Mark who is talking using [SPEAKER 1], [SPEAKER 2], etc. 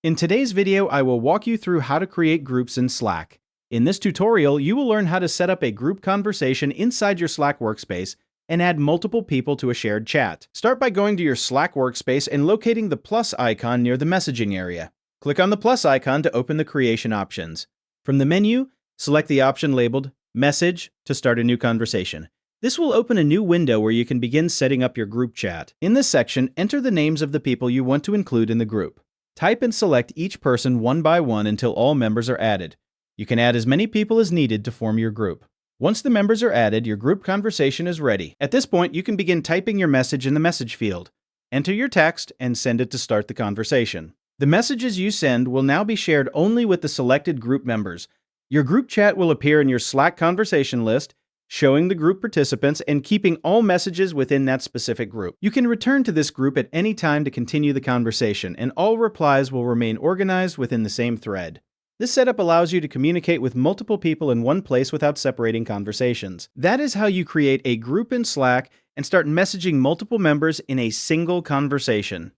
[SPEAKER 1] In today's video, I will walk you through how to create groups in Slack. In this tutorial, you will learn how to set up a group conversation inside your Slack workspace and add multiple people to a shared chat. Start by going to your Slack workspace and locating the plus icon near the messaging area. Click on the plus icon to open the creation options. From the menu, select the option labeled Message to start a new conversation. This will open a new window where you can begin setting up your group chat. In this section, enter the names of the people you want to include in the group. Type and select each person one by one until all members are added. You can add as many people as needed to form your group. Once the members are added, your group conversation is ready. At this point, you can begin typing your message in the message field. Enter your text and send it to start the conversation. The messages you send will now be shared only with the selected group members. Your group chat will appear in your Slack conversation list, showing the group participants and keeping all messages within that specific group. You can return to this group at any time to continue the conversation, and all replies will remain organized within the same thread. This setup allows you to communicate with multiple people in one place without separating conversations. That is how you create a group in Slack and start messaging multiple members in a single conversation.